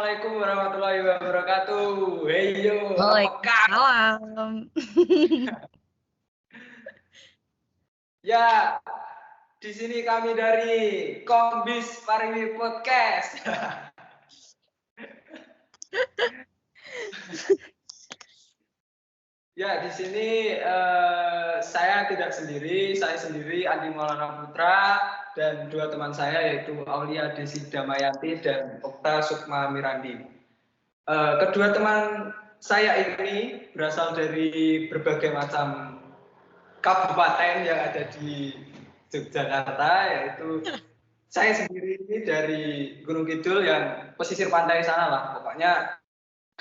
Assalamualaikum warahmatullahi wabarakatuh. Hey yo, apa kabar? Waalaikumsalam. Ya, di sini kami dari Kombis Pariwi Podcast. Ya, di sini saya tidak sendiri, saya sendiri Andi Maulana Putra dan dua teman saya yaitu Aulia Desi Damayanti dan Okta Sukma Mirandi. Kedua teman saya ini berasal dari berbagai macam kabupaten yang ada di Yogyakarta, yaitu saya sendiri ini dari Gunung Kidul yang pesisir pantai sana lah, pokoknya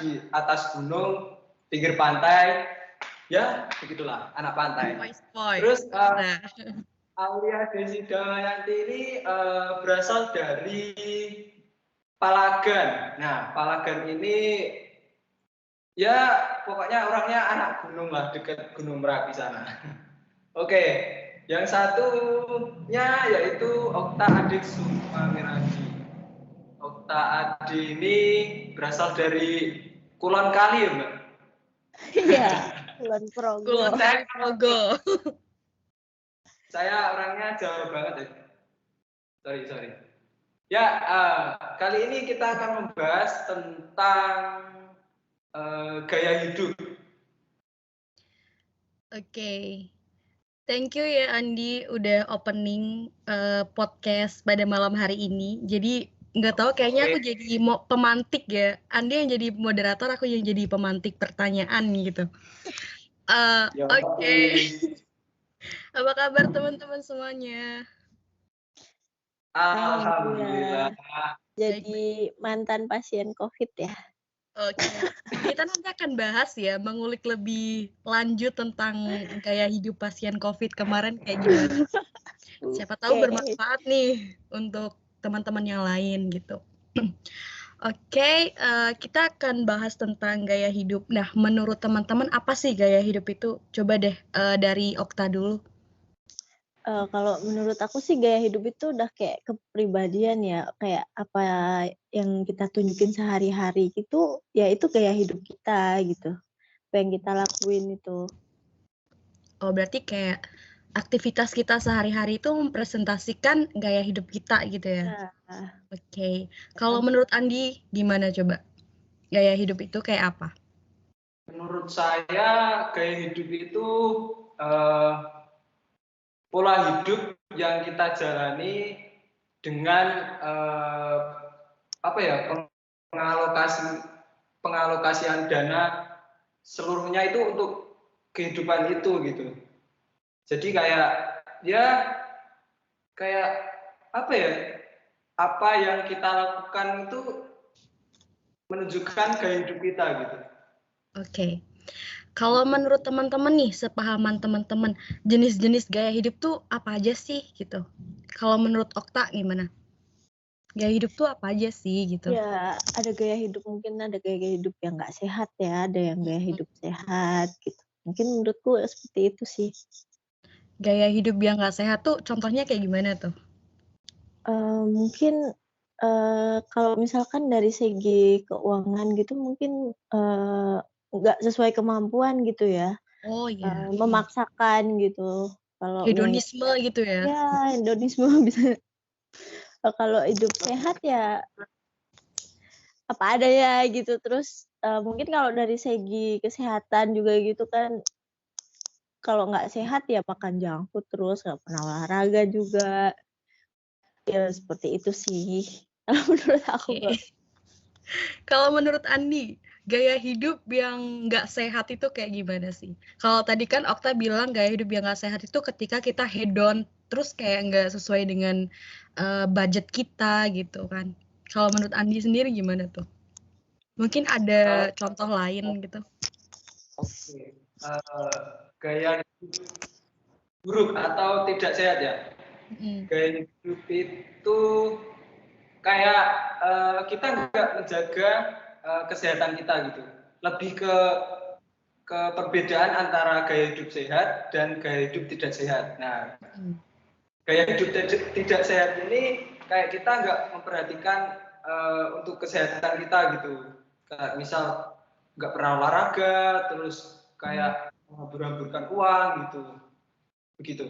di atas gunung, pinggir pantai, ya begitulah, anak pantai. Terus Aulia Desi Damayanti ini berasal dari Palagan. Nah, Palagan ini ya pokoknya orangnya anak gunung lah, dekat Gunung Merapi sana. Oke, yang satunya yaitu Okta Adik Sukma Mirandi. Okta Adik ini berasal dari Kulon Kali ya, Mbak? Iya, Kulon Progo. Saya orangnya Jawa banget ya. Sorry. Ya, kali ini kita akan membahas tentang gaya hidup. Oke. Thank you ya Andi udah opening podcast pada malam hari ini. Jadi nggak tahu kayaknya aku jadi pemantik ya. Andi yang jadi moderator, aku yang jadi pemantik pertanyaan gitu. Oke. Apa kabar teman-teman semuanya? Alhamdulillah. Jadi mantan pasien COVID ya. Oke, kita nanti akan bahas ya, mengulik lebih lanjut tentang gaya hidup pasien COVID kemarin kayak gimana. Siapa tahu bermanfaat nih untuk teman-teman yang lain gitu. Oke, kita akan bahas tentang gaya hidup. Nah, menurut teman-teman apa sih gaya hidup itu? Coba deh dari Okta dulu. Kalau menurut aku sih gaya hidup itu udah kayak kepribadian ya, kayak apa yang kita tunjukin sehari-hari gitu, ya itu gaya hidup kita gitu. Apa yang kita lakuin itu. Oh, berarti kayak aktivitas kita sehari-hari itu mempresentasikan gaya hidup kita gitu ya? Oke. Kalau menurut Andi gimana coba? Gaya hidup itu kayak apa? Menurut saya gaya hidup itu pola hidup yang kita jalani dengan pengalokasian dana seluruhnya itu untuk kehidupan itu gitu. Jadi kayak apa yang kita lakukan itu menunjukkan gaya hidup kita gitu. Oke. Kalau menurut teman-teman nih, sepahaman teman-teman, jenis-jenis gaya hidup tuh apa aja sih gitu? Kalau menurut Okta gimana? Gaya hidup tuh apa aja sih gitu? Ya, ada gaya hidup, mungkin ada gaya hidup yang nggak sehat ya, ada yang gaya hidup sehat gitu. Mungkin menurutku seperti itu sih. Gaya hidup yang nggak sehat tuh contohnya kayak gimana tuh? Mungkin kalau misalkan dari segi keuangan gitu mungkin nggak sesuai kemampuan gitu ya. Oh iya. Memaksakan gitu. Kalau hedonisme gitu ya? Ya, hedonisme bisa. Kalau hidup sehat ya apa adanya gitu. Terus mungkin kalau dari segi kesehatan juga gitu kan, kalau nggak sehat ya makan junk food terus, nggak pernah olahraga juga. Ya seperti itu sih. Menurut aku. Kalau menurut Andi, gaya hidup yang nggak sehat itu kayak gimana sih? Kalau tadi kan Okta bilang gaya hidup yang nggak sehat itu ketika kita hedon, terus kayak nggak sesuai dengan budget kita gitu kan. Kalau menurut Andi sendiri gimana tuh? Mungkin ada contoh lain gitu. Oke. Gaya hidup buruk atau tidak sehat ya? Gaya hidup itu kayak kita nggak menjaga kesehatan kita gitu. Lebih ke perbedaan antara gaya hidup sehat dan gaya hidup tidak sehat. Nah, gaya hidup tidak sehat ini kayak kita nggak memperhatikan untuk kesehatan kita gitu. Kayak misal nggak pernah olahraga, terus kayak menghambur-hamburkan uang gitu, begitu.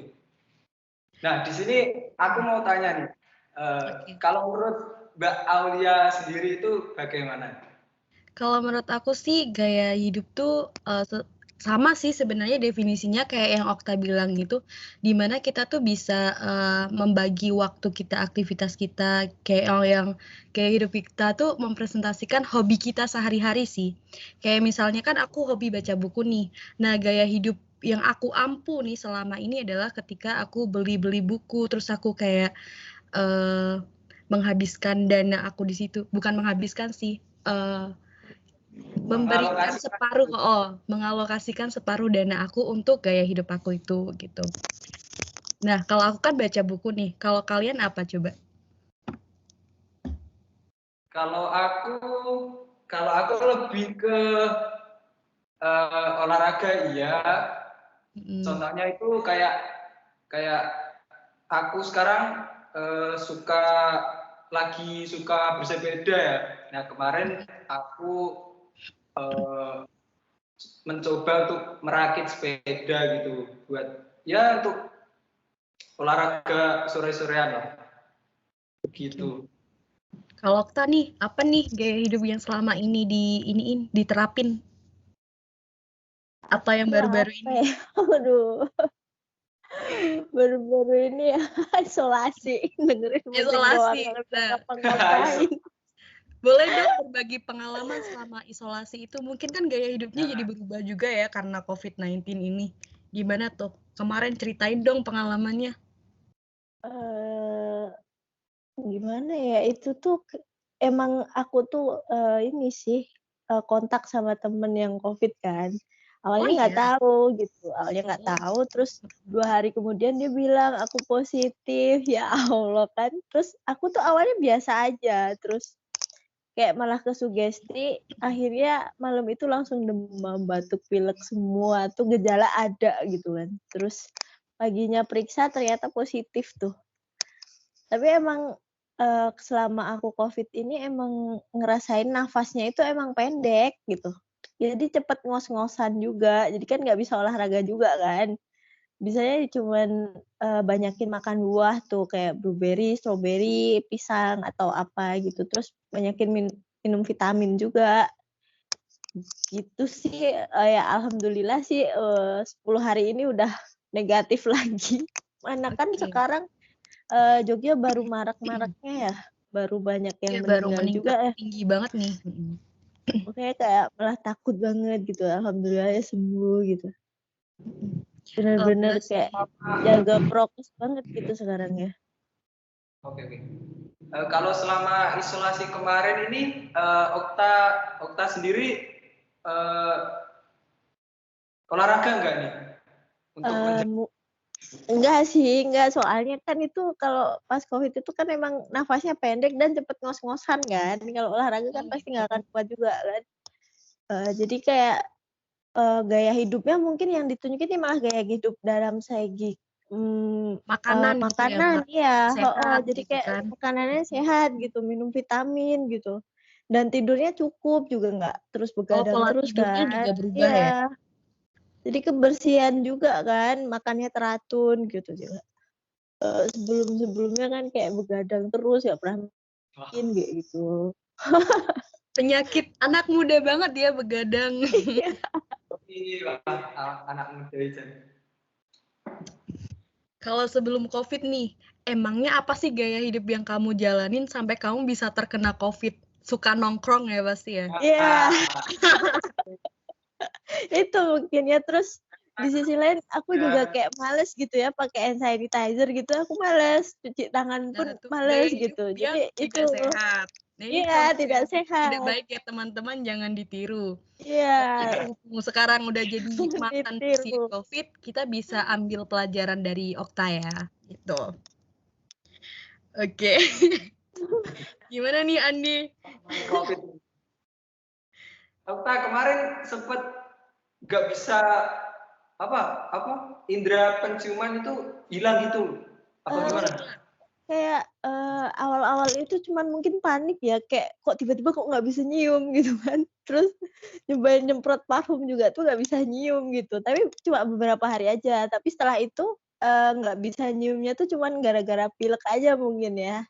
Nah di sini aku mau tanya nih, kalau menurut Mbak Aulia sendiri itu bagaimana? Kalau menurut aku sih gaya hidup tuh sama sih sebenarnya definisinya kayak yang Okta bilang gitu, dimana kita tuh bisa membagi waktu kita, aktivitas kita, kayak yang gaya hidup kita tuh mempresentasikan hobi kita sehari-hari sih. Kayak misalnya kan aku hobi baca buku nih, nah gaya hidup yang aku ampu nih selama ini adalah ketika aku beli-beli buku, terus aku kayak menghabiskan dana aku di situ, bukan menghabiskan sih, memberikan mengalokasikan separuh dana aku untuk gaya hidup aku itu gitu. Nah, kalau aku kan baca buku nih. Kalau kalian apa coba? Kalau aku lebih ke olahraga iya. Contohnya itu kayak aku sekarang lagi suka bersepeda ya. Nah kemarin aku mencoba untuk merakit sepeda gitu buat ya untuk olahraga sore-sorean lah. Begitu. Kalau Okta nih, apa nih gaya hidup yang selama ini diterapin? Atau yang baru-baru ini? Aduh. Baru-baru ini ya isolasi, dengerin musik doang, nggak ngapa-ngapain. Boleh dong berbagi pengalaman selama isolasi itu. Mungkin kan gaya hidupnya jadi berubah juga ya karena COVID-19 ini. Gimana tuh? Kemarin ceritain dong pengalamannya. Gimana ya, itu tuh emang aku tuh ini sih kontak sama temen yang COVID kan. Awalnya nggak tahu gitu, terus 2 hari kemudian dia bilang aku positif, ya Allah kan. Terus aku tuh awalnya biasa aja, terus kayak malah kesugesti, akhirnya malam itu langsung demam, batuk, pilek semua tuh gejala ada gitu kan. Terus paginya periksa ternyata positif tuh. Tapi emang selama aku COVID ini emang ngerasain nafasnya itu emang pendek gitu. Jadi cepet ngos-ngosan juga, jadi kan nggak bisa olahraga juga kan. Bisanya cuman banyakin makan buah tuh kayak blueberry, strawberry, pisang atau apa gitu. Terus banyakin minum vitamin juga. Gitu sih, ya alhamdulillah sih 10 hari ini udah negatif lagi. Mana kan sekarang Jogja baru marak-maraknya ya, baru banyak yang meninggal juga ya. Tinggi banget nih. Makanya kayak malah takut banget gitu, alhamdulillah ya sembuh gitu. Bener-bener kayak jaga prokes banget gitu sekarang ya. Oke. Kalau selama isolasi kemarin ini, Okta sendiri olahraga nggak nih? Untuk enggak, soalnya kan itu kalau pas COVID itu kan emang nafasnya pendek dan cepet ngos-ngosan kan. Kalau olahraga kan pasti nggak akan kuat juga kan. Jadi kayak gaya hidupnya mungkin yang ditunjukin malah gaya hidup dalam segi makanan ya. Jadi gitu kayak kan. makanannya sehat gitu, minum vitamin gitu. Dan tidurnya cukup juga nggak terus begadang terus kan. Juga berubah ya. Jadi kebersihan juga kan, makannya teratur gitu juga. Sebelumnya kan kayak begadang terus, ya pernah makin kayak gitu. Penyakit anak muda banget ya begadang. Iya, anak muda itu. Kalau sebelum COVID nih, emangnya apa sih gaya hidup yang kamu jalanin sampai kamu bisa terkena COVID? Suka nongkrong ya pasti ya? Iya. Itu mungkin ya, terus di sisi lain aku juga kayak males gitu ya pakai hand sanitizer gitu, aku males, cuci tangan pun males gitu. Jadi itu sehat. Iya, tidak sehat. Tidak baik ya teman-teman, jangan ditiru. Iya. Sekarang udah jadi mantan pasien COVID, kita bisa ambil pelajaran dari Okta ya, gitu. Oke. Gimana nih Andi? COVID. Okta kemarin sempet nggak bisa indera penciuman itu hilang gitu. Apa gimana? kayak awal-awal itu cuman mungkin panik ya, kayak kok tiba-tiba kok nggak bisa nyium gitu kan. Terus nyobain nyemprot parfum juga tuh nggak bisa nyium gitu. Tapi cuma beberapa hari aja. Tapi setelah itu nggak bisa nyiumnya tuh cuman gara-gara pilek aja mungkin ya.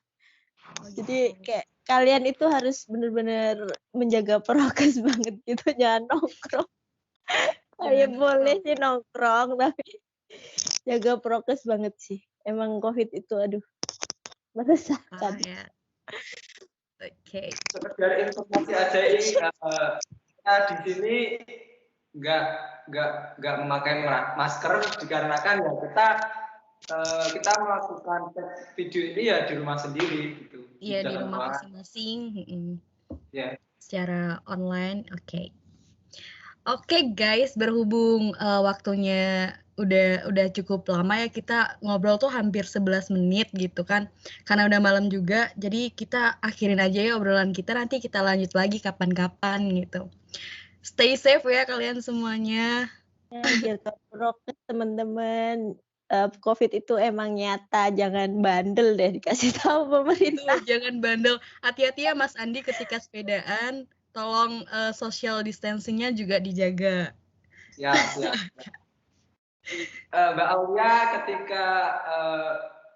Jadi kayak kalian itu harus bener-bener menjaga prokes banget gitu, jangan nongkrong. Ya boleh sih nongkrong, tapi jaga prokes banget sih. Emang COVID itu aduh meresahkan. ya. Oke. Sekedar informasi aja ini kita di sini nggak memakai masker dikarenakan ya kita melakukan video ini ya di rumah sendiri gitu. Iya, di rumah masing-masing. Ya. Secara online. Oke guys, berhubung waktunya udah cukup lama ya, kita ngobrol tuh hampir 11 menit gitu kan. Karena udah malam juga, jadi kita akhirin aja ya obrolan kita, nanti kita lanjut lagi kapan-kapan gitu. Stay safe ya kalian semuanya. Jaga prokes teman-teman. COVID itu emang nyata, jangan bandel deh dikasih tahu pemerintah. Jangan bandel. Hati-hati ya Mas Andi ketika sepedaan, tolong social distancing-nya juga dijaga. Ya. Mbak Aulia ketika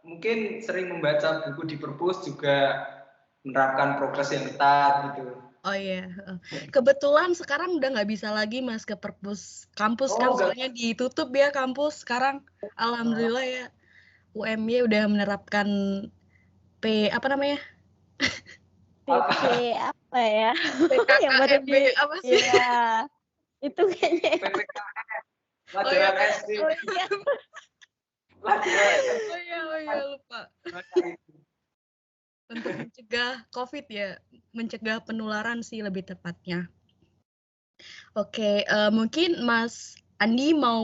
mungkin sering membaca buku di perpus juga menerapkan prokes yang ketat gitu. Oh iya, kebetulan sekarang udah nggak bisa lagi Mas ke perpus kampus kan, soalnya ditutup ya kampus sekarang. Alhamdulillah ya, UMY udah menerapkan apa namanya? apa ya? Yang baru di apa sih? Ya, itu kayaknya. PPKM. Oh iya, lupa. Untuk mencegah COVID ya, mencegah penularan sih lebih tepatnya. Oke, mungkin Mas Andi mau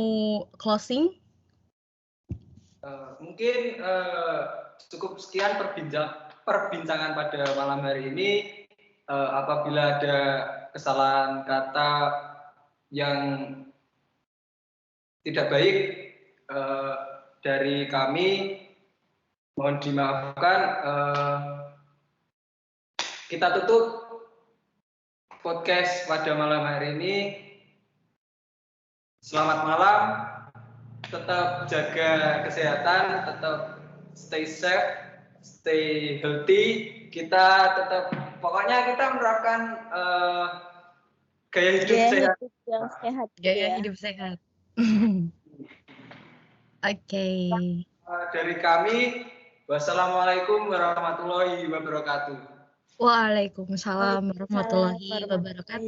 closing? Mungkin cukup sekian perbincangan pada malam hari ini. Apabila ada kesalahan kata yang tidak baik dari kami, mohon dimaafkan. Kita tutup podcast pada malam hari ini. Selamat malam, tetap jaga kesehatan, tetap stay safe, stay healthy. Kita tetap, pokoknya kita menerapkan gaya hidup sehat. Gaya hidup sehat. Oke. Dari kami, wassalamualaikum warahmatullahi wabarakatuh. Waalaikumsalam warahmatullahi wabarakatuh.